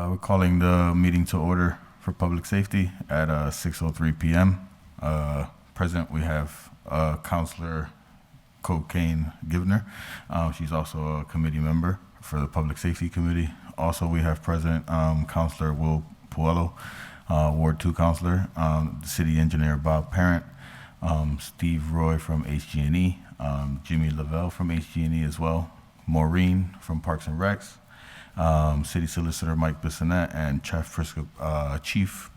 We're calling the meeting to order for public safety at 6:03 p.m. Present, we have Counselor Cocaine Givner. She's also a committee member for the Public Safety Committee. Also, we have present Counselor Will PUELLO, Ward 2 Counselor, the City Engineer Bob Parent, Steve Roy from HG&E, Jimmy Lavelle from HG&E as well, Maureen from Parks and Recs, City Solicitor Mike Bissonette, and Chief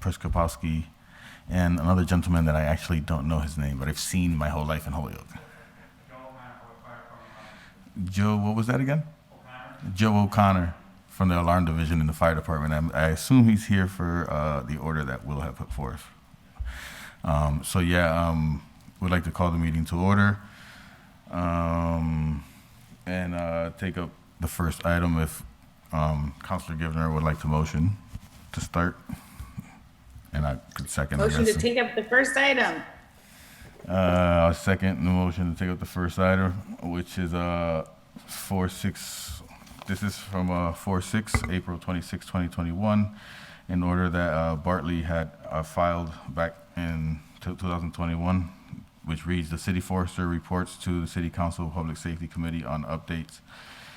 Priskopowski, and another gentleman that I actually don't know his name, but I've seen my whole life in Holyoke. Joe, what was that again? Joe O'Connor from the Alarm Division in the Fire Department. I assume he's here for the order that Will have put forth. We'd like to call the meeting to order and take up the first item if Counselor Givner would like to motion to start. And I could second. Motion to take up the first item. I'll second the motion to take up the first item, which is 4/6. This is from 4/6, April 26, 2021, in order that Bartley had filed back in 2021, which reads: the City Forester reports to the City Council Public Safety Committee on updates.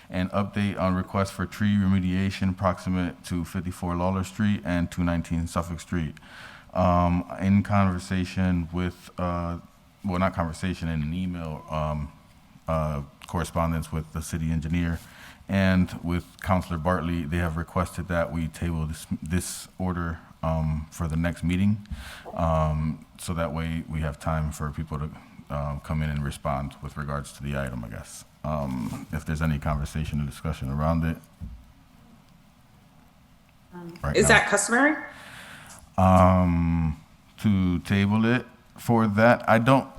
An update on request for tree remediation proximate to 54 Lawler Street and 219 Suffolk Street. In conversation with, not conversation, in an email correspondence with the city engineer and with Councilor Bartley, they have requested that we table this order for the next meeting. So that way we have time for people to come in and respond with regards to the item, I guess. If there's any conversation or discussion around it. Is that customary? To table it for that, I'm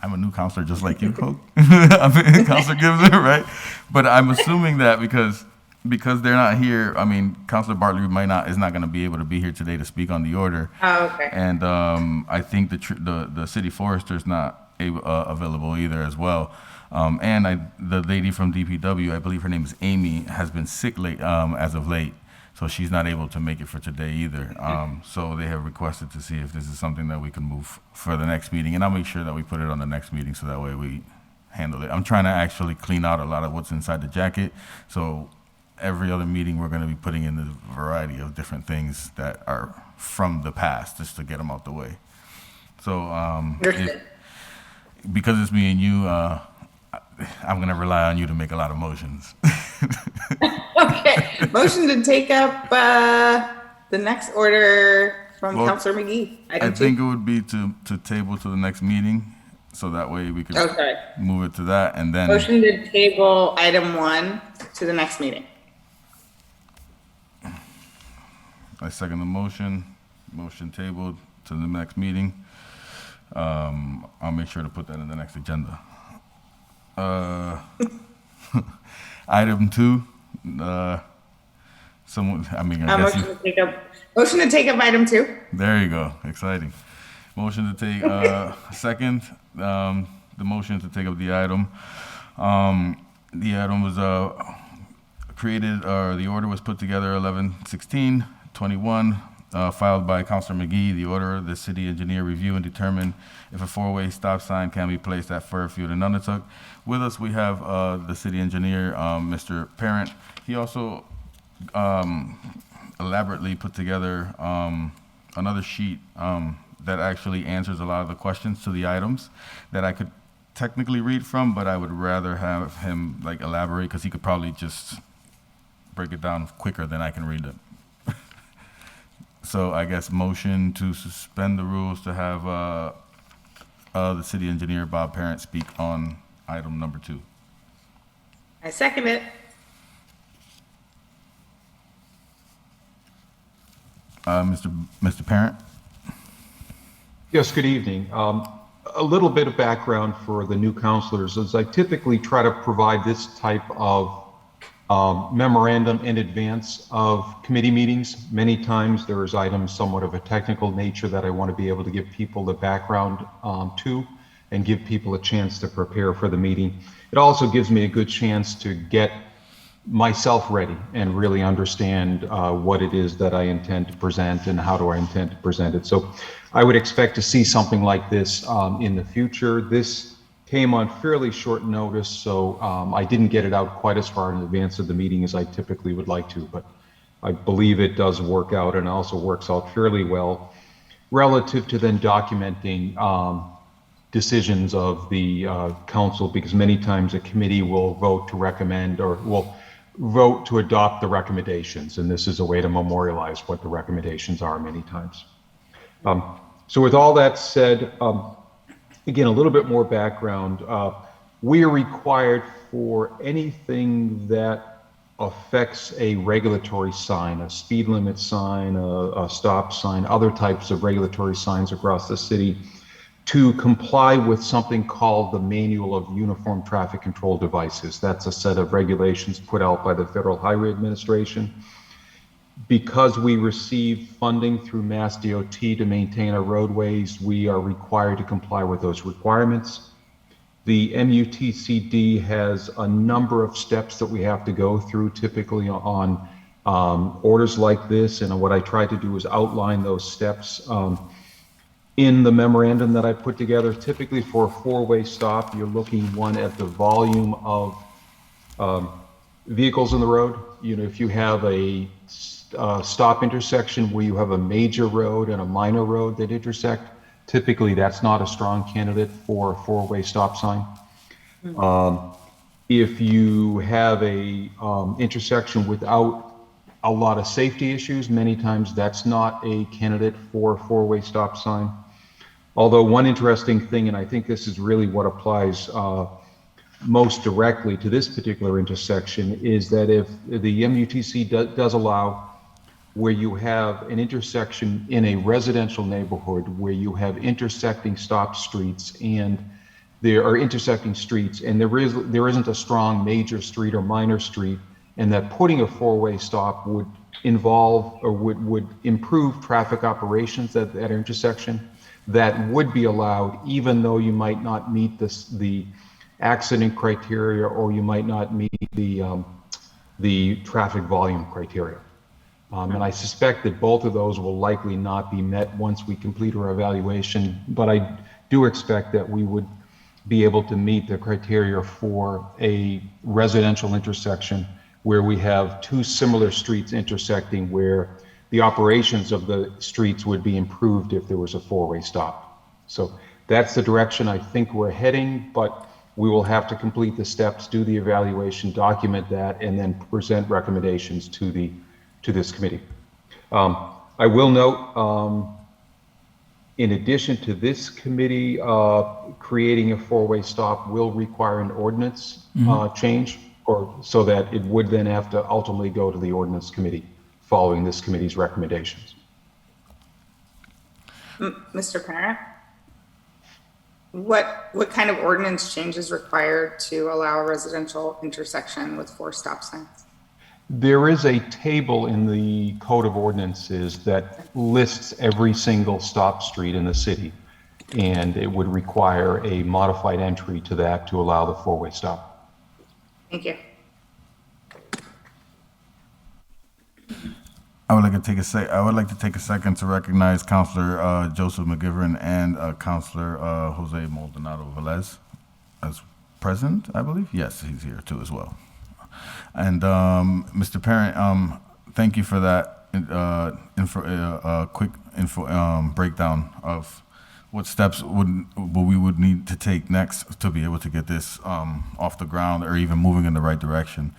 a new counselor just like you, Coke. I'm a Counselor Gibson, right? But I'm assuming that because they're not here, I mean, Counselor Bartley is not going to be able to be here today to speak on the order. Oh, okay. And I think the city forester is not available either as well. The lady from DPW, I believe her name is Amy, has been sick late as of late, so she's not able to make it for today either. So they have requested to see if this is something that we can move for the next meeting, and I'll make sure that we put it on the next meeting so that way we handle it. I'm trying to actually clean out a lot of what's inside the jacket, so every other meeting we're going to be putting in a variety of different things that are from the past just to get them out the way. So because it's me and you, I'm going to rely on you to make a lot of motions. Okay. Motion to take up the next order from Counselor McGee. I think it would be to table to the next meeting, so that way we could move it to that, and then motion to table item 1 to the next meeting. I second the motion. Motion tabled to the next meeting. I'll make sure to put that in the next agenda. Item 2. Motion to take up item 2. There you go. Exciting. Motion to take second. The motion to take up the item. The item was created, or the order was put together 11/16/21. Filed by Counselor McGee. The order: the city engineer review and determine if a 4-way stop sign can be placed at Fairfield and Nonotuck. With us, we have the city engineer, Mr. Parent. He also elaborately put together another sheet that actually answers a lot of the questions to the items that I could technically read from, but I would rather have him elaborate, because he could probably just break it down quicker than I can read it. So I guess motion to suspend the rules to have the city engineer, Bob Parent, speak on item number 2. I second it. Mr. Parent? Yes, good evening. A little bit of background for the new counselors is I typically try to provide this type of memorandum in advance of committee meetings. Many times there is items somewhat of a technical nature that I want to be able to give people the background to and give people a chance to prepare for the meeting. It also gives me a good chance to get myself ready and really understand what it is that I intend to present and how do I intend to present it. So I would expect to see something like this in the future. This came on fairly short notice, so I didn't get it out quite as far in advance of the meeting as I typically would like to, but I believe it does work out and also works out fairly well relative to then documenting decisions of the council, because many times a committee will vote to recommend or will vote to adopt the recommendations, and this is a way to memorialize what the recommendations are many times. So with all that said, again, a little bit more background. We are required for anything that affects a regulatory sign, a speed limit sign, a stop sign, other types of regulatory signs across the city, to comply with something called the Manual of Uniform Traffic Control Devices. That's a set of regulations put out by the Federal Highway Administration. Because we receive funding through Mass DOT to maintain our roadways, we are required to comply with those requirements. The MUTCD has a number of steps that we have to go through typically on orders like this, and what I tried to do is outline those steps in the memorandum that I put together. Typically for a four-way stop, you're looking at the volume of vehicles in the road. If you have a stop intersection where you have a major road and a minor road that intersect, typically that's not a strong candidate for a four-way stop sign. If you have a intersection without a lot of safety issues, many times that's not a candidate for a four-way stop sign. Although one interesting thing, and I think this is really what applies most directly to this particular intersection, is that if the MUTC does allow where you have an intersection in a residential neighborhood where you have intersecting stop streets and there are intersecting streets and there isn't a strong major street or minor street, and that putting a four-way stop would involve or would improve traffic operations at that intersection, that would be allowed even though you might not meet the accident criteria or you might not meet the traffic volume criteria. And I suspect that both of those will likely not be met once we complete our evaluation, but I do expect that we would be able to meet the criteria for a residential intersection where we have two similar streets intersecting, where the operations of the streets would be improved if there was a four-way stop. So that's the direction I think we're heading, but we will have to complete the steps, do the evaluation, document that, and then present recommendations to this committee. I will note, in addition to this committee, creating a four-way stop will require an ordinance change, or so that it would then have to ultimately go to the ordinance committee following this committee's recommendations. Mr. Parent, what kind of ordinance change is required to allow a residential intersection with 4 stop signs? There is a table in the Code of Ordinances that lists every single stop street in the city, and it would require a modified entry to that to allow the four-way stop. Thank you. I would like to take a second to recognize Councilor Joseph McGivern and Councilor Jose Maldonado Velez as present, I believe. Yes, he's here too as well. And Mr. Parent, thank you for that quick breakdown of what steps we would need to take next to be able to get this off the ground or even moving in the right direction.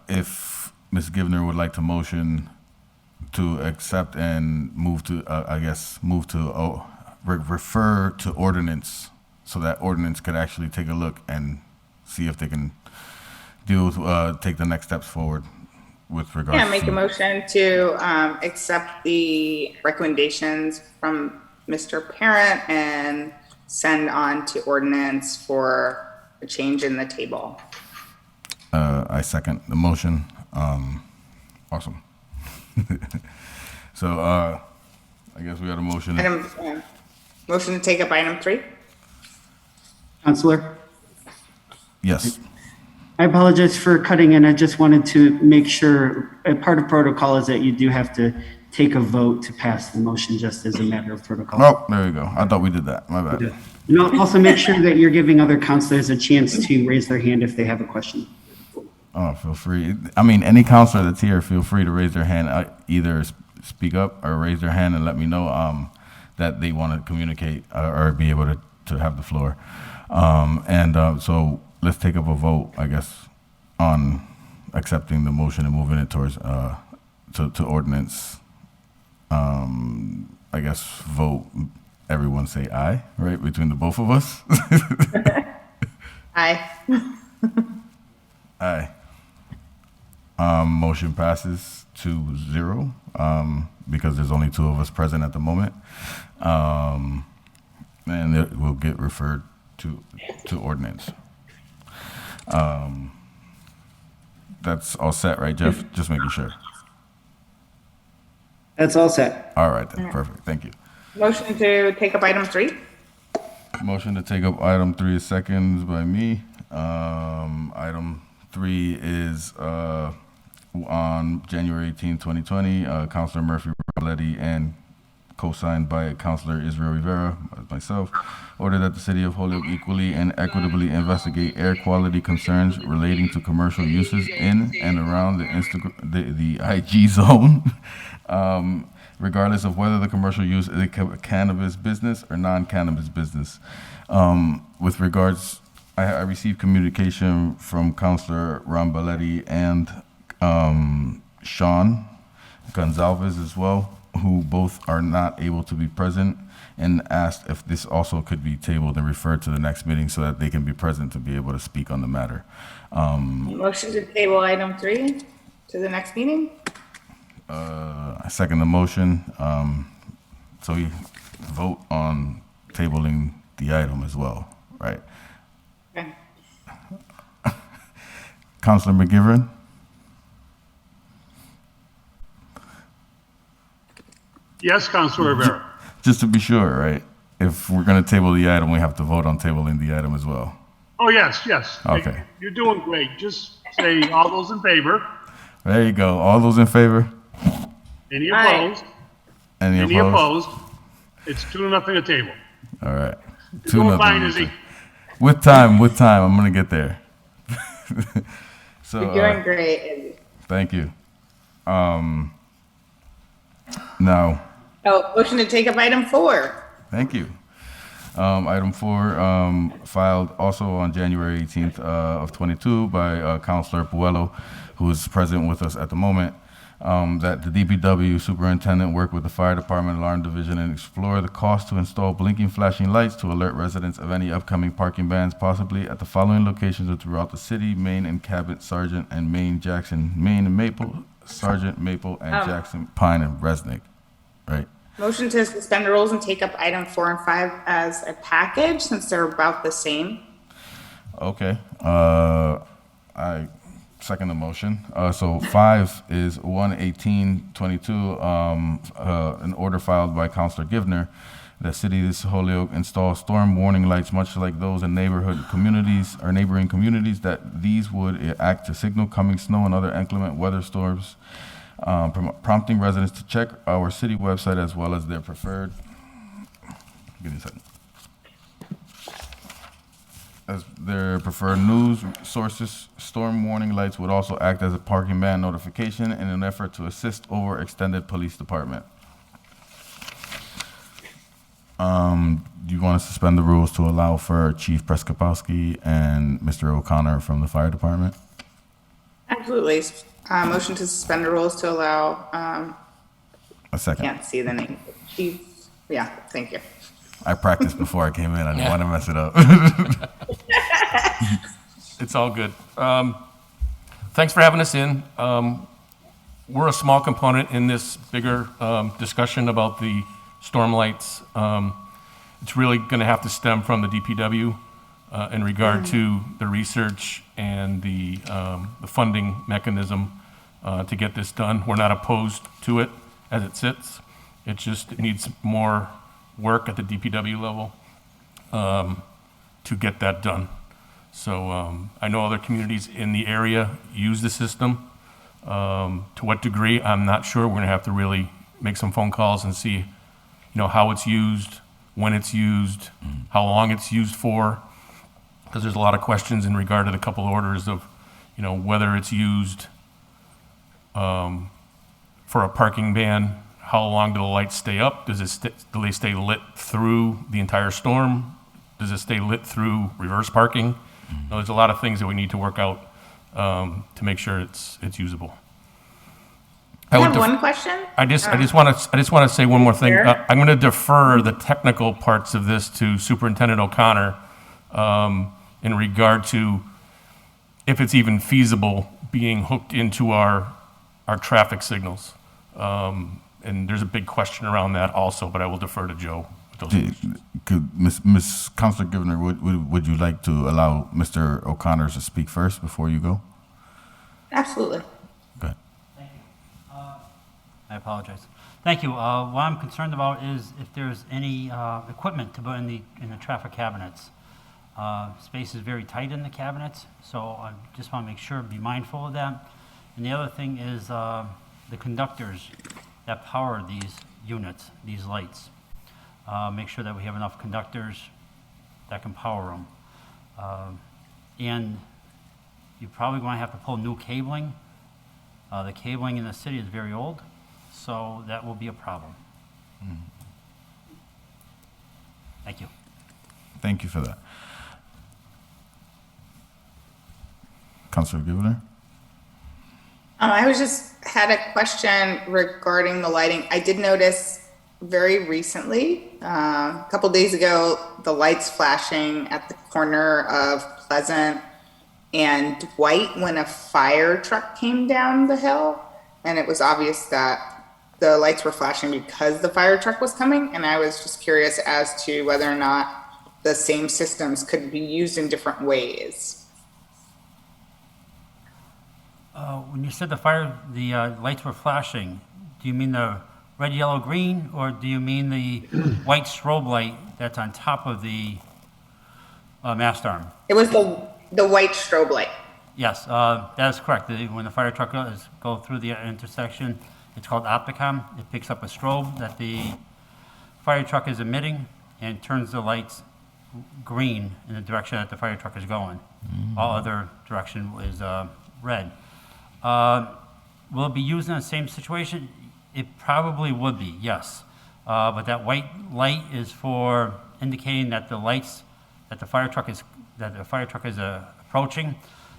If Ms. Givner would like to motion to accept and move to, refer to ordinance, so that ordinance could actually take a look and see if they can deal with, take the next steps forward with regards to. Yeah, make a motion to accept the recommendations from Mr. Parent and send on to ordinance for a change in the table. I second the motion. Awesome. So I guess we got a motion. Motion to take up item 3. Counselor, Yes. I apologize for cutting in. I just wanted to make sure, part of protocol is that you do have to take a vote to pass the motion just as a matter of protocol. Oh, there you go. I thought we did that. My bad. And also make sure that you're giving other counselors a chance to raise their hand if they have a question. Oh, feel free. I mean, any counselor that's here, feel free to raise their hand, either speak up or raise their hand and let me know that they want to communicate or be able to have the floor. So let's take up a vote, I guess, on accepting the motion and moving it towards to ordinance. I guess vote. Everyone say aye, right? Between the both of us. Aye. Aye. Motion passes 2-0 because there's only two of us present at the moment, and it will get referred to ordinance. That's all set, right, Jeff? Just making sure. That's all set. All right, then. Perfect. Thank you. Motion to take up item 3. Motion to take up item 3 is seconds by me. Item 3 is on January 18, 2020, Councilor Murphy-ROMBOLETTI and co-signed by Councilor Israel Rivera, myself, ordered that the City of Holyoke equally and equitably investigate air quality concerns relating to commercial uses in and around the IG zone, regardless of whether the commercial use is a cannabis business or non-cannabis business. With regards, I received communication from Councilor Romboletti and Sean Gonzalez as well, who both are not able to be present, and asked if this also could be tabled and referred to the next meeting so that they can be present to be able to speak on the matter. Motion to table item 3 to the next meeting. I second the motion. So we vote on tabling the item as well, right? Okay. Councilor McGivern? Yes, Councilor Rivera. Just to be sure, right? If we're going to table the item, we have to vote on tabling the item as well. Oh, yes, yes. Okay. You're doing great. Just say all those in favor. There you go. All those in favor? Any Aye. opposed? Any opposed? It's 2-0 a table. All right. Doing fine, is he? With time, I'm going to get there. So, You're doing great. thank you. Now, Motion to take up item 4. thank you. Item 4, filed also on January 18th of 22 by Councilor PUELLO, who is present with us at the moment, that the DPW superintendent work with the fire department alarm division and explore the cost to install blinking flashing lights to alert residents of any upcoming parking bans, possibly at the following locations throughout the city: Main and Cabot, Sargeant and Main, Jackson, Main and Maple, Sargeant, Maple, and Jackson, Pine, and Resnic, right? Motion to suspend the rules and take up item 4 and 5 as a package since they're about the same. Okay. I second the motion. So 5 is 1/18/22, an order filed by Councilor Givner. The City of Holyoke install storm warning lights, much like those in neighborhood communities or neighboring communities, that these would act to signal coming snow and other inclement weather storms, prompting residents to check our city website as well as their preferred. Give me a second. As their preferred news sources. Storm warning lights would also act as a parking ban notification in an effort to assist overextended police department. Do you want to suspend the rules to allow for Chief Preskopowski and Mr. O'Connor from the fire department? Absolutely. Motion to suspend the rules to allow, A second. can't see the name. Chief, yeah, thank you. I practiced before I came in. I didn't want to mess it up. It's all good. Thanks for having us in. We're a small component in this bigger discussion about the storm lights. It's really going to have to stem from the DPW in regard to the research and the funding mechanism to get this done. We're not opposed to it as it sits. It just needs more work at the DPW level to get that done. So I know other communities in the area use the system. To what degree, I'm not sure. We're going to have to really make some phone calls and see, how it's used, when it's used, how long it's used for, because there's a lot of questions in regard to the couple orders of, whether it's used for a parking ban, how long do the lights stay up? Do they stay lit through the entire storm? Does it stay lit through reverse parking? There's a lot of things that we need to work out to make sure it's usable. I have one question. I just want to say one more thing. Sure. I'm going to defer the technical parts of this to Superintendent O'Connor in regard to if it's even feasible being hooked into our traffic signals. And there's a big question around that also, but I will defer to Joe with those questions. Could Ms. Counselor Givner, would you like to allow Mr. O'Connor to speak first before you go? Absolutely. Go ahead. Thank you. I apologize. Thank you. What I'm concerned about is if there's any equipment to put in the traffic cabinets. Space is very tight in the cabinets, so I just want to make sure, be mindful of that. And the other thing is the conductors that power these units, these lights. Make sure that we have enough conductors that can power them. And you're probably going to have to pull new cabling. The cabling in the city is very old, so that will be a problem. Thank you. Thank you for that. Counselor Givner? I had a question regarding the lighting. I did notice very recently, a couple days ago, the lights flashing at the corner of Pleasant and Dwight when a fire truck came down the hill. And it was obvious that the lights were flashing because the fire truck was coming. And I was just curious as to whether or not the same systems could be used in different ways. When you said the lights were flashing, do you mean the red, yellow, green, or do you mean the white strobe light that's on top of the mast arm? It was the white strobe light. Yes, that is correct. When the fire truck go through the intersection, it's called Opticom. It picks up a strobe that the fire truck is emitting and turns the lights green in the direction that the fire truck is going. All other direction is red. Will it be used in the same situation? It probably would be, yes. But that white light is for indicating that the lights that the fire truck is approaching.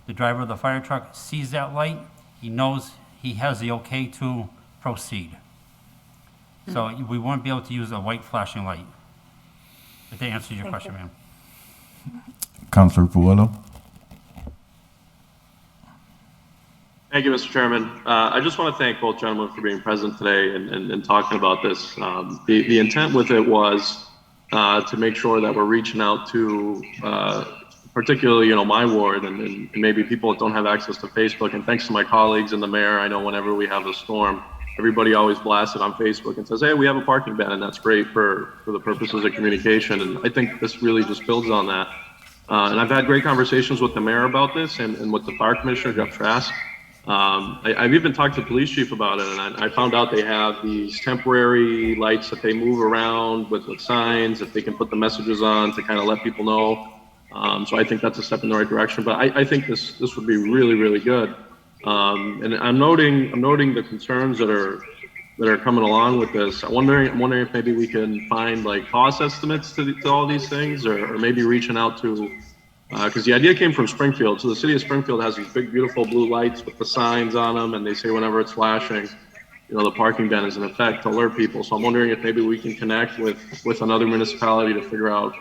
The driver of the fire truck sees that light. He knows he has the okay to proceed. So we won't be able to use a white flashing light. If that answers your question, ma'am. Counselor PUELLO? Thank you, Mr. Chairman. I just want to thank both gentlemen for being present today and talking about this. The intent with it was to make sure that we're reaching out to particularly, my ward and maybe people that don't have access to Facebook. And thanks to my colleagues and the mayor, I know whenever we have a storm, everybody always blasts it on Facebook and says, hey, we have a parking ban, and that's great for the purposes of communication. And I think this really just builds on that. And I've had great conversations with the mayor about this and with the fire commissioner, Jeff Trask. I've even talked to the police chief about it, and I found out they have these temporary lights that they move around with signs that they can put the messages on to kind of let people know. So I think that's a step in the right direction. But I think this would be really, really good. And I'm noting the concerns that are coming along with this. I'm wondering if maybe we can find like cost estimates to all these things, or maybe reaching out to. Because the idea came from Springfield. So the city of Springfield has these big, beautiful blue lights with the signs on them, and they say whenever it's flashing, the parking ban is in effect to alert people. So I'm wondering if maybe we can connect with another municipality to figure out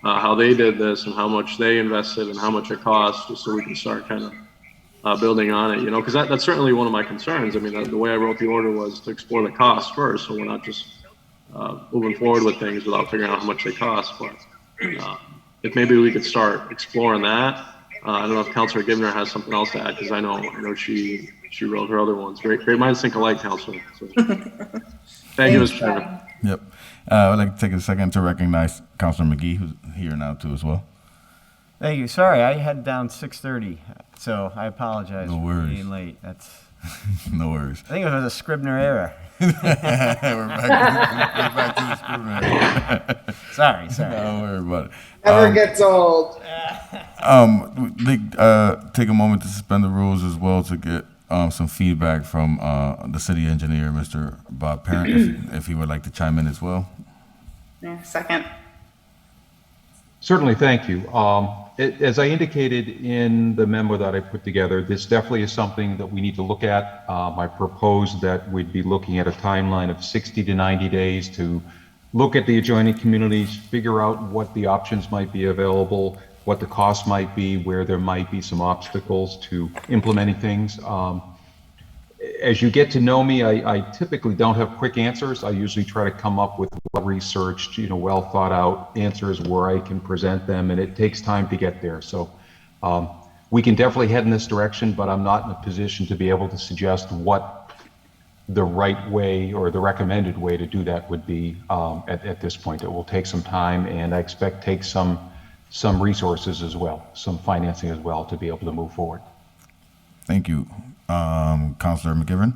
how they did this and how much they invested and how much it cost, just so we can start kind of building on it. Because that's certainly one of my concerns. I mean, the way I wrote the order was to explore the cost first, so we're not just moving forward with things without figuring out how much they cost. But if maybe we could start exploring that. I don't know if Councilor Givner has something else to add, because I know she wrote her other ones. Great minds think alike, Councilor. So, thank you, Mr. Chairman. Yep. I'd like to take a second to recognize Councilor McGee, who's here now too as well. Thank you. Sorry, I had down 6:30, so I apologize No for worries. being late. That's. No worries. I think it was a Scribner error. we're back to the Scrivener. Sorry. Don't worry about it. Never gets old. Take a moment to suspend the rules as well to get some feedback from the city engineer, Mr. Bob Parent, if he would like to chime in as well. Yeah, second. Certainly, thank you. As I indicated in the memo that I put together, this definitely is something that we need to look at. I proposed that we'd be looking at a timeline of 60 to 90 days to look at the adjoining communities, figure out what the options might be available, what the cost might be, where there might be some obstacles to implementing things. As you get to know me, I typically don't have quick answers. I usually try to come up with well-researched, well thought out answers where I can present them, and it takes time to get there. So we can definitely head in this direction, but I'm not in a position to be able to suggest what the right way or the recommended way to do that would be at this point. It will take some time, and I expect take some resources as well, some financing as well, to be able to move forward. Thank you. Councilor McGivern?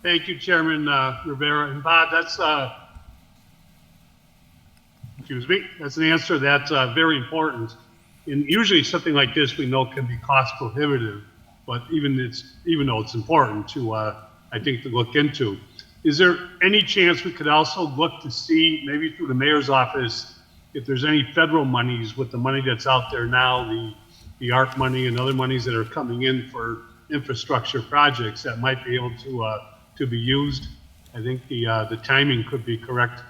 Thank you, Chairman Rivera. And Bob, that's an answer that's very important. And usually something like this we know can be cost prohibitive, but even though it's important to, I think, to look into. Is there any chance we could also look to see, maybe through the mayor's office, if there's any federal monies with the money that's out there now, the ARC money and other monies that are coming in for infrastructure projects that might be able to be used? I think the timing could be correct.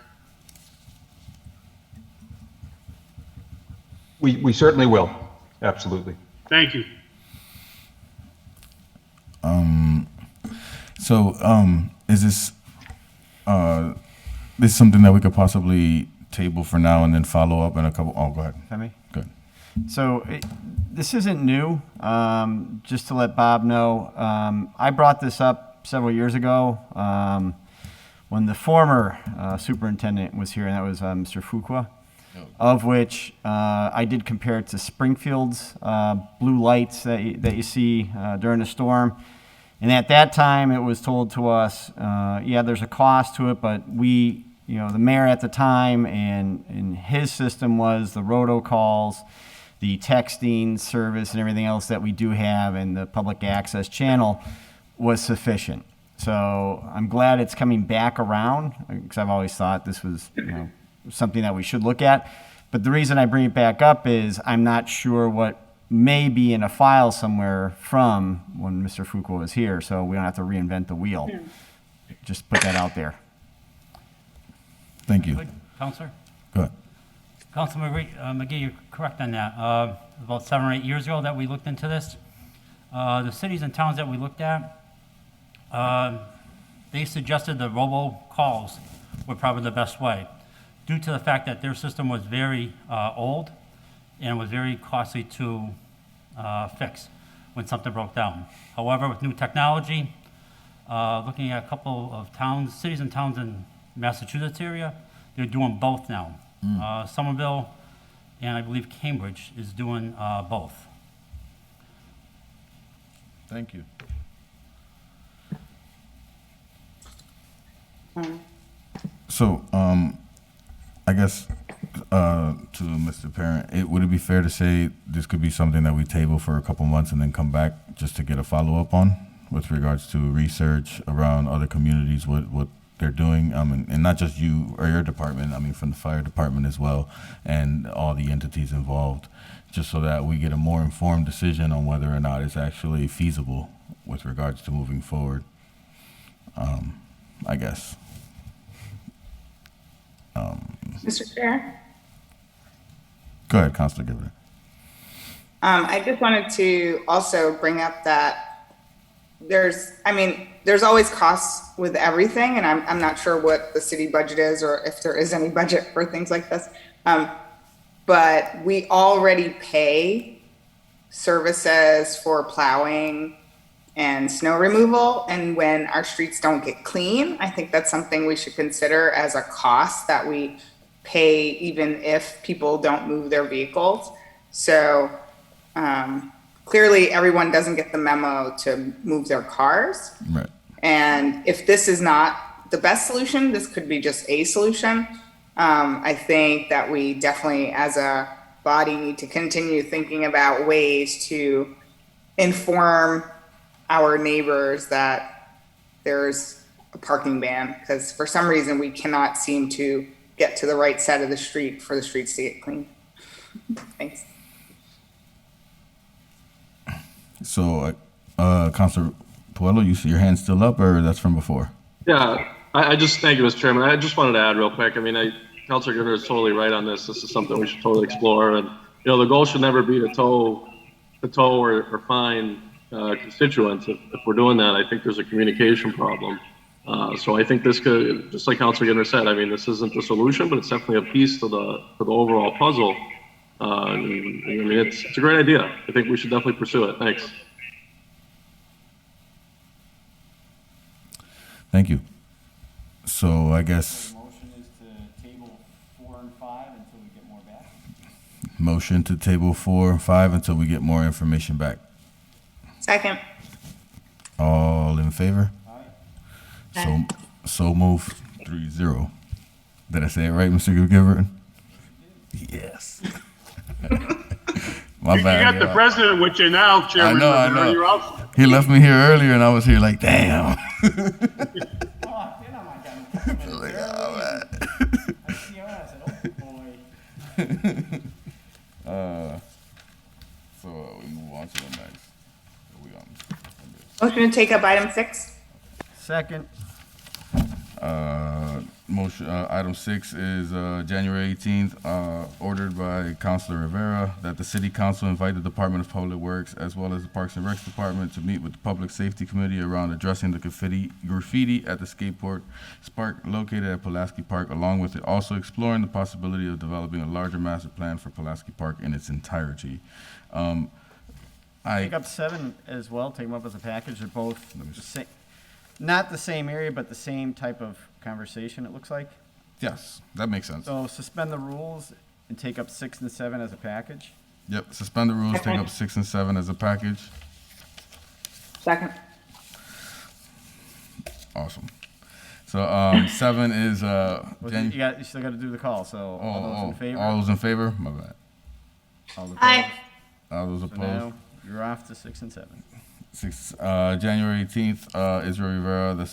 We certainly will. Absolutely. Thank you. Is this something that we could possibly table for now and then follow up in a couple? Oh, go ahead. Femi? Good. So this isn't new. Just to let Bob know, I brought this up several years ago when the former superintendent was here, and that was Mr. Fuqua, of which I did compare it to Springfield's blue lights that you see during a storm. And at that time, it was told to us, yeah, there's a cost to it, but we, the mayor at the time and his system was the robocalls, the texting service and everything else that we do have, and the public access channel was sufficient. So I'm glad it's coming back around, because I've always thought this was something that we should look at. But the reason I bring it back up is I'm not sure what may be in a file somewhere from when Mr. Fuqua was here, so we don't have to reinvent the wheel. Just put that out there. Thank you. Good. Counselor? Go ahead. Councilman McGee, you're correct on that. About 7 or 8 years ago that we looked into this, the cities and towns that we looked at, they suggested the robocalls were probably the best way, due to the fact that their system was very old and was very costly to fix when something broke down. However, with new technology, looking at a couple of towns, cities and towns in Massachusetts area, they're doing both now. Somerville and I believe Cambridge is doing both. Thank you. So, I guess to Mr. Parent, would it be fair to say this could be something that we table for a couple months and then come back just to get a follow-up on with regards to research around other communities, what they're doing, and not just you or your department, from the fire department as well, and all the entities involved, just so that we get a more informed decision on whether or not it's actually feasible with regards to moving forward, I guess. Mr. Chair? Go ahead, Councilor Gibbon. I just wanted to also bring up that there's always costs with everything, and I'm not sure what the city budget is or if there is any budget for things like this. But we already pay services for plowing and snow removal, and when our streets don't get clean, I think that's something we should consider as a cost that we pay even if people don't move their vehicles. So clearly everyone doesn't get the memo to move their cars. Right. And if this is not the best solution, this could be just a solution. I think that we definitely, as a body, need to continue thinking about ways to inform our neighbors that there's a parking ban, because for some reason we cannot seem to get to the right side of the street for the streets to get clean. Thanks. So, Councilor Puello, you see your hand still up, or that's from before? Yeah, I just, thank you, Mr. Chairman. I just wanted to add real quick. I mean, Councilor Givner is totally right on this. This is something we should totally explore. And, you know, the goal should never be to tow or fine constituents. If we're doing that, I think there's a communication problem. So I think this could, just like Councilor Givner said, I mean, this isn't the solution, but it's definitely a piece to the overall puzzle. I mean, it's a great idea. I think we should definitely pursue it. Thanks. Thank you. So I guess Motion is to table 4 and 5 until we get more back. motion to table 4 and 5 until we get more information back. Second. All in favor? So move 3-0. Did I say it right, Mr. Giver? Yes. My You bad. got the president with you now, Chairman. I know. You're out. He left me here earlier, and I was here like, damn. Like, oh, man. So we move on to the next. We on Motion to take up item 6. Second. motion. Item 6 is January 18th, ordered by Councilor Rivera that the City Council invite the Department of Public Works as well as the Parks and Recs Department to meet with the Public Safety Committee around addressing the graffiti at the skateboard park located at Pulaski Park, along with it also exploring the possibility of developing a larger master plan for Pulaski Park in its entirety. Take up 7 as well, take them up as a package. They're both the same, not the same area, but the same type of conversation, it looks like. Yes, that makes sense. So suspend the rules and take up 6 and 7 as a package. Yep, suspend the rules, take up 6 and 7 as a package. Second. Awesome. So 7 is You still got to do the call, so all those in favor? All those in favor? My bad. All opposed? Aye. All those So opposed? now you're off to 6 and 7. January 18th, Israel Rivera,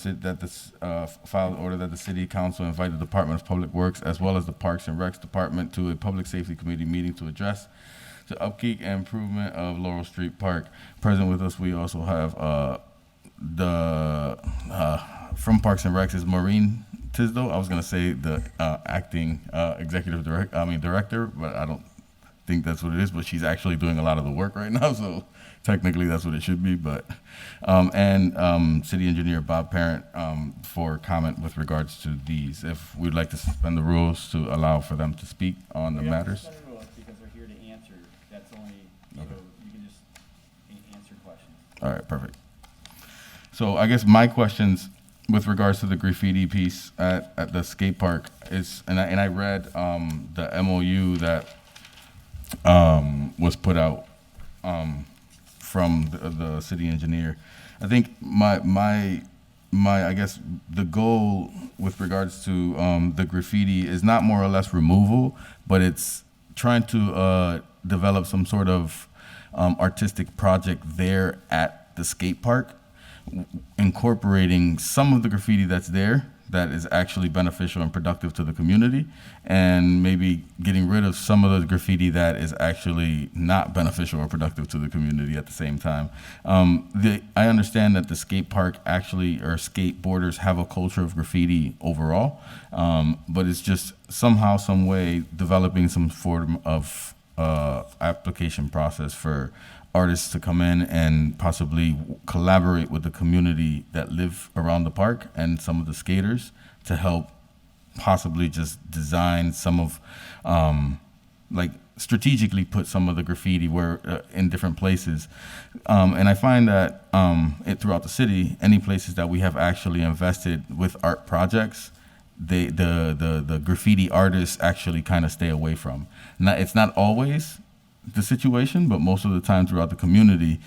filed order that the City Council invite the Department of Public Works as well as the Parks and Recs Department to a Public Safety Committee meeting to address the upkeep and improvement of Laurel Street Park. Present with us, we also have from Parks and Recs is Maureen Tisdale. I was going to say the acting director, but I don't think that's what it is, but she's actually doing a lot of the work right now, so technically that's what it should be. But and City Engineer Bob Parent for comment with regards to these. If we'd like to suspend the rules to allow for them to speak on the matters. Suspend the rules because they're here to answer. That's only, so you can just answer questions. All right, perfect. So I guess my questions with regards to the graffiti piece at the skate park is, and I read the MOU that was put out from the city engineer. I think my I guess the goal with regards to the graffiti is not more or less removal, but it's trying to develop some sort of artistic project there at the skate park, incorporating some of the graffiti that's there that is actually beneficial and productive to the community, and maybe getting rid of some of the graffiti that is actually not beneficial or productive to the community at the same time. I understand that the skate park actually, or skateboarders, have a culture of graffiti overall, but it's just somehow, some way developing some form of application process for artists to come in and possibly collaborate with the community that live around the park and some of the skaters to help possibly just design some of, like strategically put some of the graffiti where in different places. And I find that throughout the city, any places that we have actually invested with art projects, the graffiti artists actually kind of stay away from. It's not always the situation, but most of the time throughout the community,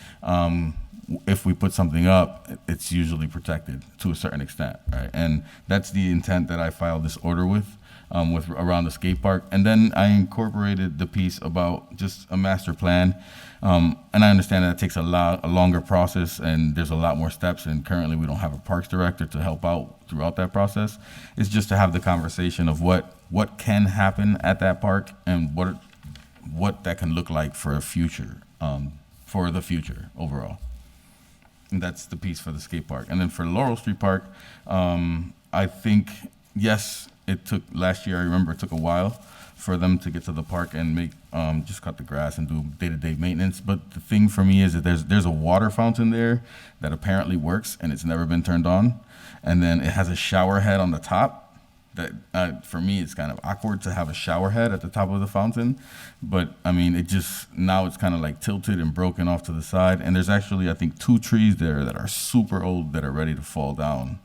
if we put something up, it's usually protected to a certain extent, right? And that's the intent that I filed this order with around the skate park. And then I incorporated the piece about just a master plan. And I understand that it takes a longer process, and there's a lot more steps. And currently, we don't have a parks director to help out throughout that process. It's just to have the conversation of what can happen at that park and what that can look like for the future overall. And that's the piece for the skate park. And then for Laurel Street Park, I think, yes, last year, I remember it took a while for them to get to the park and make, just cut the grass and do day-to-day maintenance. But the thing for me is that there's a water fountain there that apparently works, and it's never been turned on. And then it has a shower head on the top. That for me, it's kind of awkward to have a shower head at the top of the fountain. But I mean, now it's kind of like tilted and broken off to the side. And there's actually, I think, 2 trees there that are super old that are ready to fall down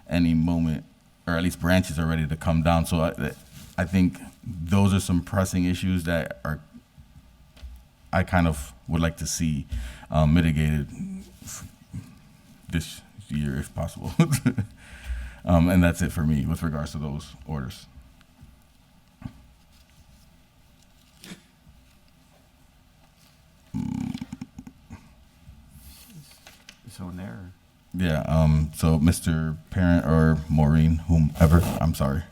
any moment, or at least branches are ready to come down. So I think those are some pressing issues that I kind of would like to see mitigated this year if possible. And that's it for me with regards to those orders. Someone there? Yeah, so Mr. Parent or Maureen, whomever, I'm sorry,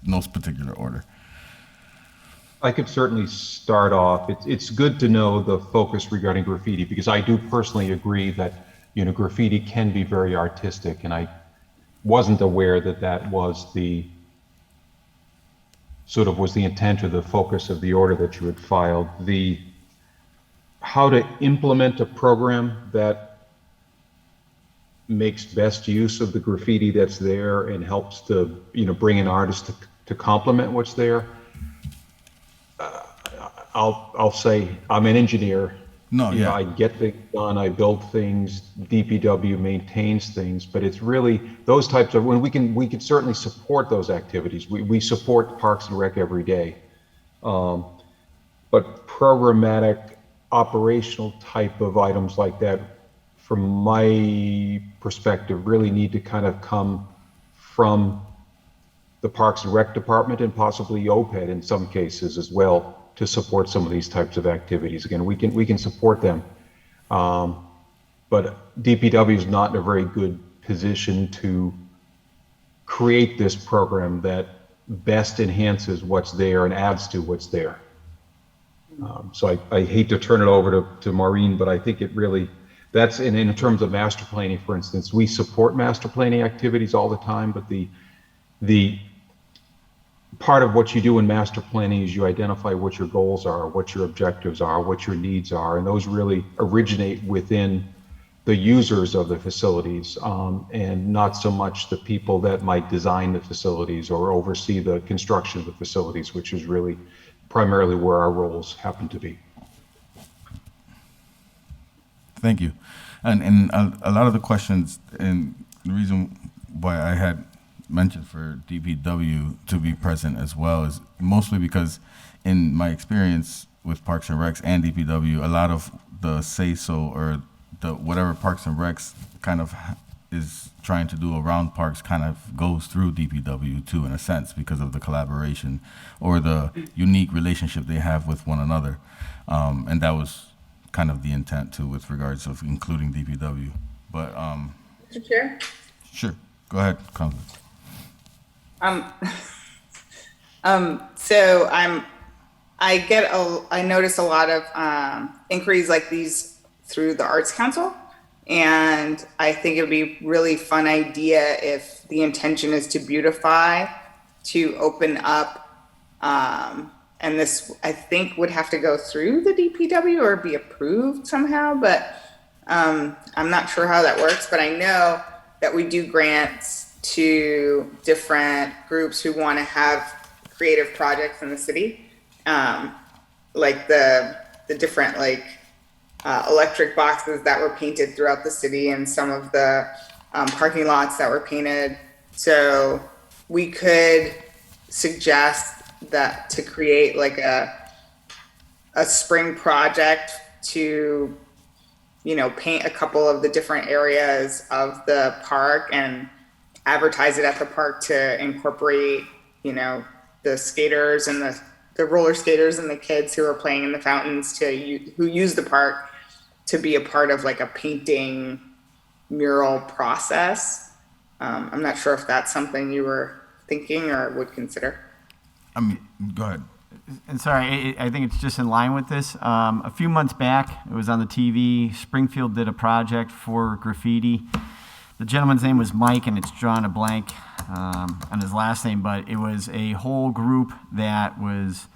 no particular order. I could certainly start off. It's good to know the focus regarding graffiti, because I do personally agree that, graffiti can be very artistic, and I wasn't aware that was the intent or the focus of the order that you had filed. How to implement a program that makes best use of the graffiti that's there and helps to, bring in artists to complement what's there. I'll say I'm an engineer. No, yeah. I get things done, I build things, DPW maintains things, but it's really those types of, when we can certainly support those activities. We support Parks and Rec every day. But programmatic, operational type of items like that, from my perspective, really need to kind of come from the Parks and Rec department and possibly OPED in some cases as well, to support some of these types of activities. Again, we can support them, but DPW is not in a very good position to create this program that best enhances what's there and adds to what's there. So I hate to turn it over to Maureen, but I think it really, that's in terms of master planning, for instance, we support master planning activities all the time, but the part of what you do in master planning is you identify what your goals are, what your objectives are, what your needs are, and those really originate within the users of the facilities, and not so much the people that might design the facilities or oversee the construction of the facilities, which is really primarily where our roles happen to be. Thank you. And a lot of the questions, and the reason why I had mentioned for DPW to be present as well is mostly because in my experience with Parks and Recs and DPW, a lot of the say-so or the whatever Parks and Recs kind of is trying to do around parks kind of goes through DPW too, in a sense, because of the collaboration or the unique relationship they have with one another. And that was kind of the intent too with regards of including DPW. But Mr. Chair? Sure, go ahead, Councilor. So I notice a lot of inquiries like these through the Arts Council, and I think it would be a really fun idea if the intention is to beautify, to open up, and this I think would have to go through the DPW or be approved somehow, but I'm not sure how that works, but I know that we do grants to different groups who want to have creative projects in the city, like the different electric boxes that were painted throughout the city and some of the parking lots that were painted. So we could suggest that to create like a spring project to, paint a couple of the different areas of the park and advertise it at the park to incorporate, the skaters and the roller skaters and the kids who are playing in the fountains who use the park to be a part of like a painting mural process. I'm not sure if that's something you were thinking or would consider. I mean, go ahead. And sorry, I think it's just in line with this. A few months back, it was on the TV. Springfield did a project for graffiti. The gentleman's name was Mike, and it's drawn a blank on his last name, but it was a whole group that was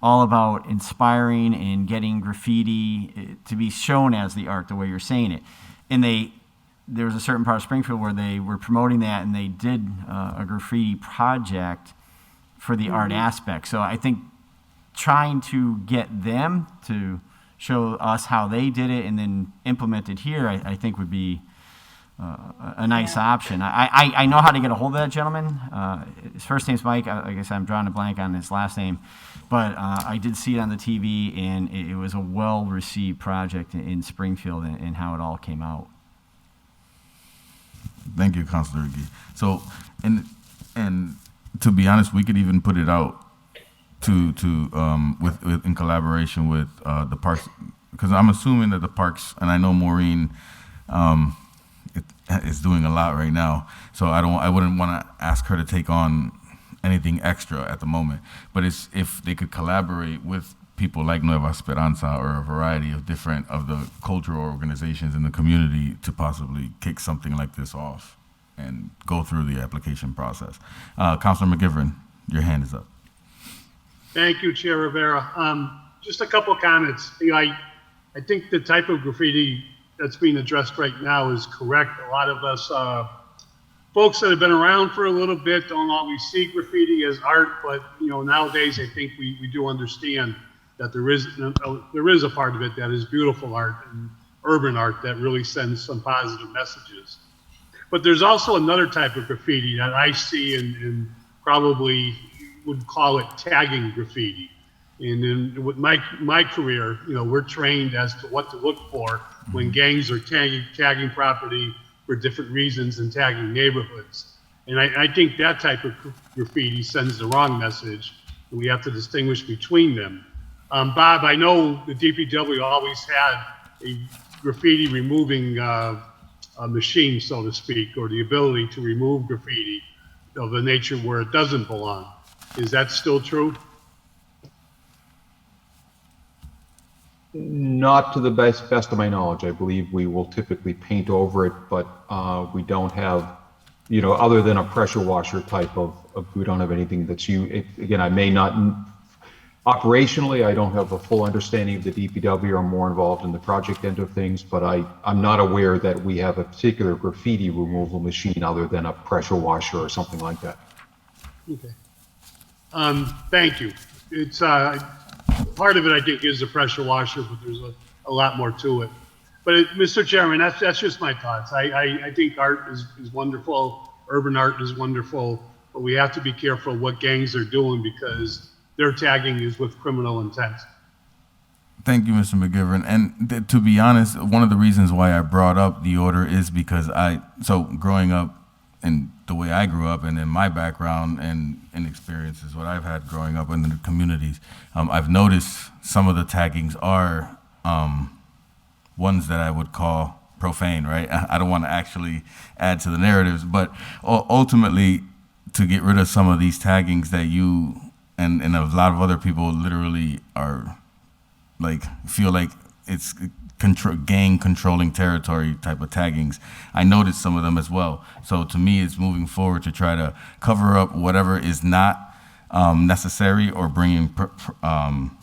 all about inspiring and getting graffiti to be shown as the art, the way you're saying it. And there was a certain part of Springfield where they were promoting that, and they did a graffiti project for the art aspect. So I think trying to get them to show us how they did it and then implement it here, I think would be a nice option. I know how to get a hold of that gentleman. His first name's Mike. Like I said, I'm drawing a blank on his last name. But I did see it on the TV, and it was a well-received project in Springfield and how it all came out. Thank you, Councilor Gee. So, and to be honest, we could even put it out in collaboration with the parks, because I'm assuming that the parks, and I know Maureen is doing a lot right now, so I wouldn't want to ask her to take on anything extra at the moment. But it's if they could collaborate with people like Nueva Esperanza or a variety of the cultural organizations in the community to possibly kick something like this off and go through the application process. Councilor McGivern, your hand is up. Thank you, Chair Rivera. Just a couple comments. I think the type of graffiti that's being addressed right now is correct. A lot of us folks that have been around for a little bit don't always see graffiti as art, but nowadays I think we do understand that there is a part of it that is beautiful art and urban art that really sends some positive messages. But there's also another type of graffiti that I see and probably would call it tagging graffiti. And with my career, we're trained as to what to look for when gangs are tagging property for different reasons and tagging neighborhoods. And I think that type of graffiti sends the wrong message, and we have to distinguish between them. Bob, I know the DPW always had a graffiti removing machine, so to speak, or the ability to remove graffiti of the nature where it doesn't belong. Is that still true? Not to the best of my knowledge. I believe we will typically paint over it, but we don't have, other than a pressure washer type of we don't have anything that's again, I may not, operationally, I don't have a full understanding of the DPW. I'm more involved in the project end of things, but I'm not aware that we have a particular graffiti removal machine other than a pressure washer or something like that. Okay. Thank you. It's part of it, I think, is the pressure washer, but there's a lot more to it. But Mr. Chairman, that's just my thoughts. I think art is wonderful. Urban art is wonderful, but we have to be careful what gangs are doing because their tagging is with criminal intent. Thank you, Mr. McGivern. And to be honest, one of the reasons why I brought up the order is because growing up and the way I grew up and in my background and experiences, what I've had growing up in the communities, I've noticed some of the taggings are ones that I would call profane, right? I don't want to actually add to the narratives, but ultimately to get rid of some of these taggings that you and a lot of other people literally are feel like it's gang controlling territory type of taggings. I noticed some of them as well. So to me, it's moving forward to try to cover up whatever is not necessary or bringing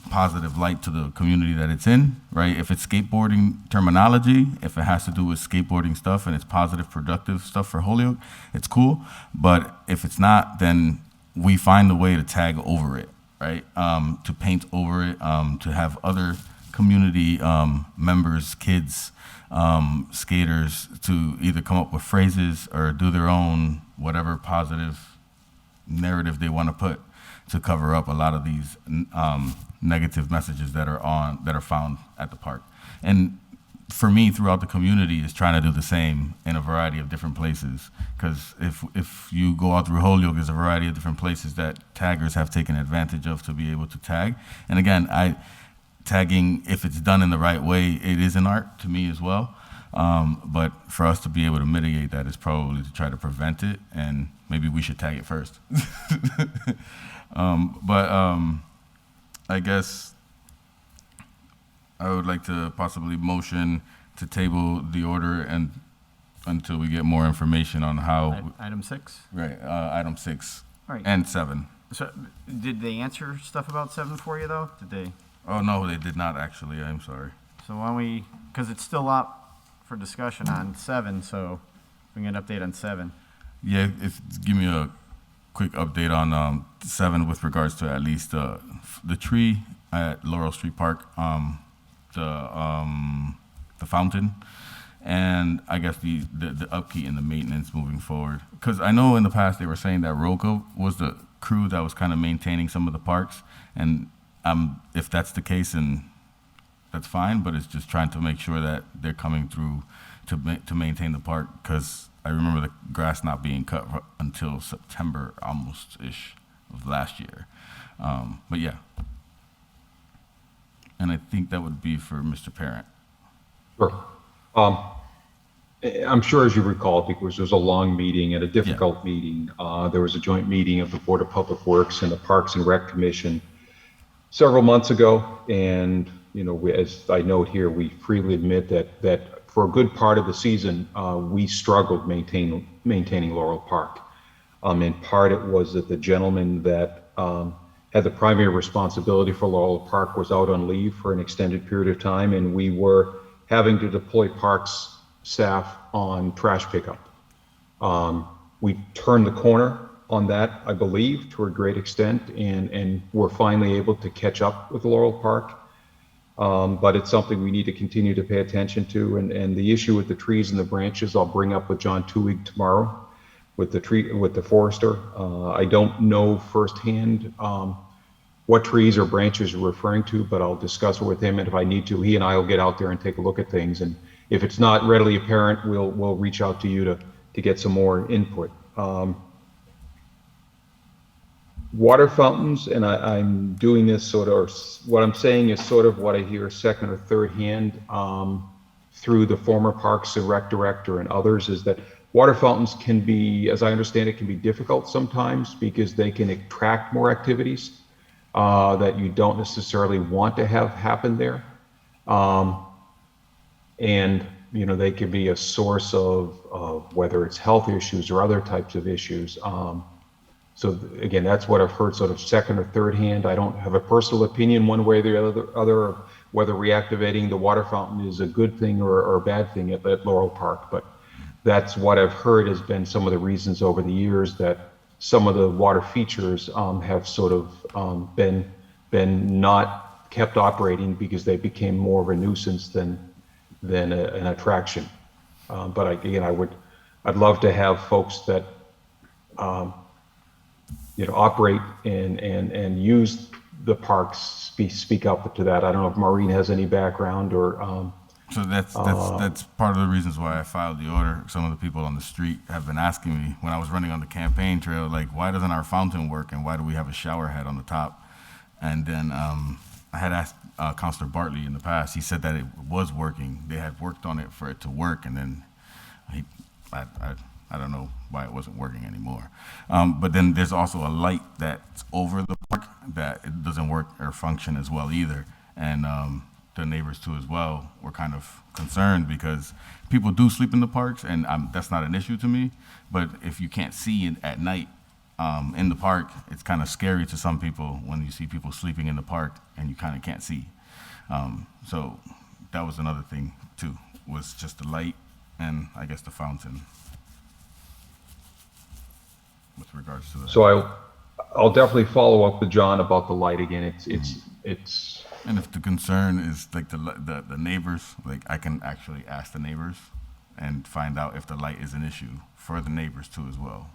positive light to the community that it's in, right? If it's skateboarding terminology, if it has to do with skateboarding stuff and it's positive, productive stuff for Holyoke, it's cool. But if it's not, then we find a way to tag over it, right? To paint over it, to have other community members, kids, skaters, to either come up with phrases or do their own whatever positive narrative they want to put to cover up a lot of these negative messages that are found at the park. And for me, throughout the community, is trying to do the same in a variety of different places. Because if you go out through Holyoke, there's a variety of different places that taggers have taken advantage of to be able to tag. And again, tagging, if it's done in the right way, it is an art to me as well. But for us to be able to mitigate that is probably to try to prevent it, and maybe we should tag it first. I guess I would like to possibly motion to table the order and until we get more information on how. Item 6? Right, item 6 All right. and 7. So, did they answer stuff about 7 for you, though? Did they? Oh, no, they did not actually. I'm sorry. So why don't we, because it's still up for discussion on 7, so we can get an update on 7. Yeah, give me a quick update on 7 with regards to at least the tree at Laurel Street Park, the fountain, and I guess the upkeep and the maintenance moving forward. Because I know in the past they were saying that Roco was the crew that was kind of maintaining some of the parks, and if that's the case, then that's fine. But it's just trying to make sure that they're coming through to maintain the park, because I remember the grass not being cut until September almost-ish of last year. But yeah. And I think that would be for Mr. Parent. Sure. I'm sure, as you recall, because there was a long meeting and a difficult meeting. There was a joint meeting of the Board of Public Works and the Parks and Rec Commission several months ago. And, you know, as I note here, we freely admit that for a good part of the season, we struggled maintaining Laurel Park. In part, it was that the gentleman that had the primary responsibility for Laurel Park was out on leave for an extended period of time, and we were having to deploy parks staff on trash pickup. We turned the corner on that, I believe, to a great extent, and we're finally able to catch up with Laurel Park. But it's something we need to continue to pay attention to. And the issue with the trees and the branches, I'll bring up with John Twohig tomorrow with the forester. I don't know firsthand what trees or branches you're referring to, but I'll discuss it with him. And if I need to, he and I will get out there and take a look at things. And if it's not readily apparent, we'll reach out to you to get some more input. Water fountains, and I'm doing this sort of, or what I'm saying is sort of what I hear second or third hand through the former Parks and Rec director and others, is that water fountains can be, as I understand it, can be difficult sometimes because they can attract more activities that you don't necessarily want to have happen there. And, you know, they can be a source of whether it's health issues or other types of issues. So again, that's what I've heard sort of second or third hand. I don't have a personal opinion one way or the other of whether reactivating the water fountain is a good thing or a bad thing at Laurel Park. But that's what I've heard has been some of the reasons over the years that some of the water features have sort of been not kept operating because they became more of a nuisance than an attraction. But again, I'd love to have folks that you know, operate and use the parks speak up to that. I don't know if Maureen has any background or. So that's part of the reasons why I filed the order. Some of the people on the street have been asking me when I was running on the campaign trail, like, why doesn't our fountain work and why do we have a shower head on the top? And then I had asked Councilor Bartley in the past. He said that it was working. They had worked on it for it to work, and then I don't know why it wasn't working anymore. But then there's also a light that's over the park that it doesn't work or function as well either. And the neighbors too as well were kind of concerned because people do sleep in the parks, and that's not an issue to me. But if you can't see at night in the park, it's kind of scary to some people when you see people sleeping in the park and you kind of can't see. So that was another thing too, was just the light and I guess the fountain with regards to that. So I'll definitely follow up with John about the light again. It's. And if the concern is like the neighbors, like I can actually ask the neighbors and find out if the light is an issue for the neighbors too as well,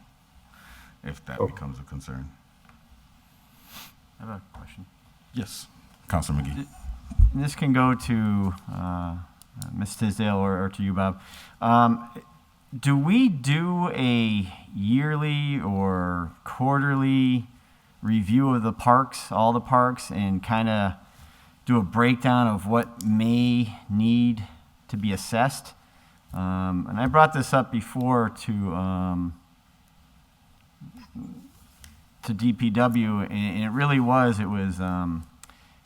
if that becomes a concern. I have a question. Yes, Councilor McGee. And this can go to Ms. Tisdale or to you, Bob. Do we do a yearly or quarterly review of the parks, all the parks, and kind of do a breakdown of what may need to be assessed? And I brought this up before to DPW, and it really was,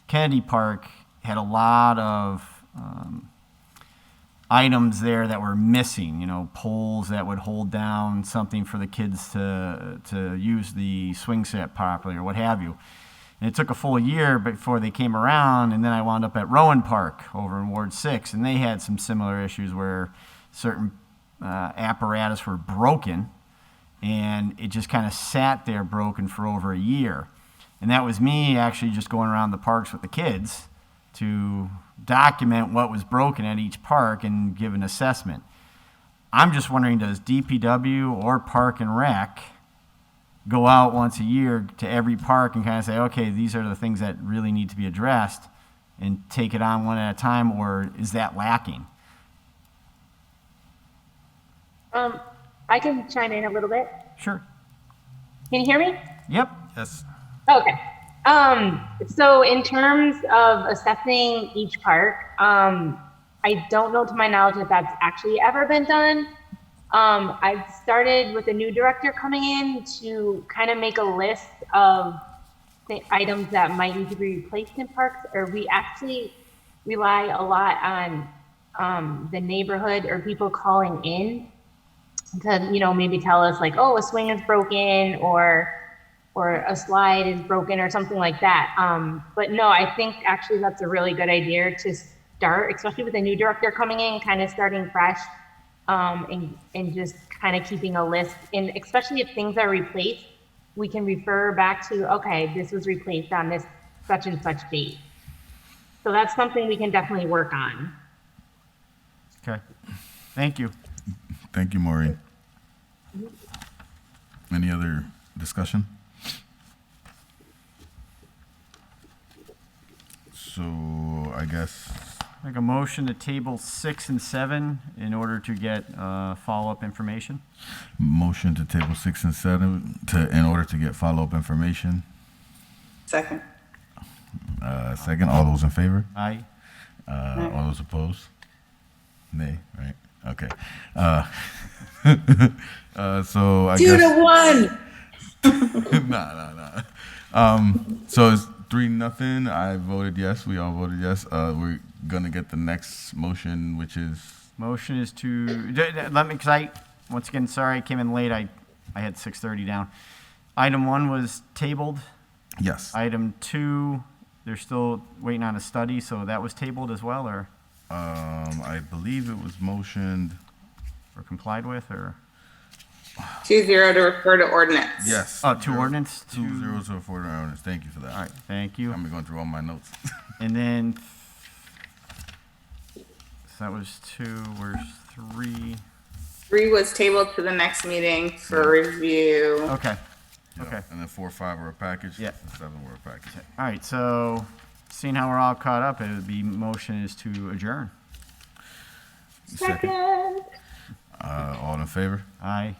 Kennedy Park had a lot of items there that were missing, poles that would hold down something for the kids to use the swing set properly or what have you. And it took a full year before they came around, and then I wound up at Rowan Park over in Ward 6, and they had some similar issues where certain apparatus were broken, and it just kind of sat there broken for over a year. And that was me actually just going around the parks with the kids to document what was broken at each park and give an assessment. I'm just wondering, does DPW or Park and Rec go out once a year to every park and kind of say, okay, these are the things that really need to be addressed, and take it on one at a time, or is that lacking? I can chime in a little bit. Sure. Can you hear me? Yep. Yes. Okay. So in terms of assessing each park, I don't know to my knowledge if that's actually ever been done. I've started with a new director coming in to kind of make a list of the items that might need to be replaced in parks, or we actually rely a lot on the neighborhood or people calling in to, maybe tell us like, oh, a swing is broken or a slide is broken or something like that. But no, I think actually that's a really good idea to start, especially with a new director coming in, kind of starting fresh, and just kind of keeping a list. And especially if things are replaced, we can refer back to, okay, this was replaced on this such and such date. So that's something we can definitely work on. Okay. Thank you. Thank you, Maureen. Any other discussion? So I guess Make a motion to table 6 and 7 in order to get follow-up information. motion to table 6 and 7 in order to get follow-up information. Second. Second, all those in favor? Aye. All those opposed? Nay, right? Okay. So I 2 guess. to 1. Nah. So it's 3-0. I voted yes. We all voted yes. We're gonna get the next motion, which is Motion is to, let me, because once again, sorry, I came in late. I had 6:30 down. Item 1 was tabled. yes. Item 2, they're still waiting on a study, so that was tabled as well, or I believe it was motioned. complied with, or? 2-0 to refer to ordinance. Yes. Oh, to ordinance? 2-0 for ordinance. Thank you for that. All right, thank you. I'm going through all my notes. And then, so that was 2, where's 3? 3 was tabled to the next meeting for review. Okay, Yeah. okay. And then 4 and 5 were a package. Yeah. And 7 were a package. All right, so seeing how we're all caught up, it would be motion is to adjourn. Second. All in favor? Aye.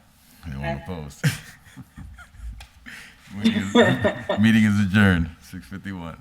Anyone opposed? Meeting is adjourned. 6:51.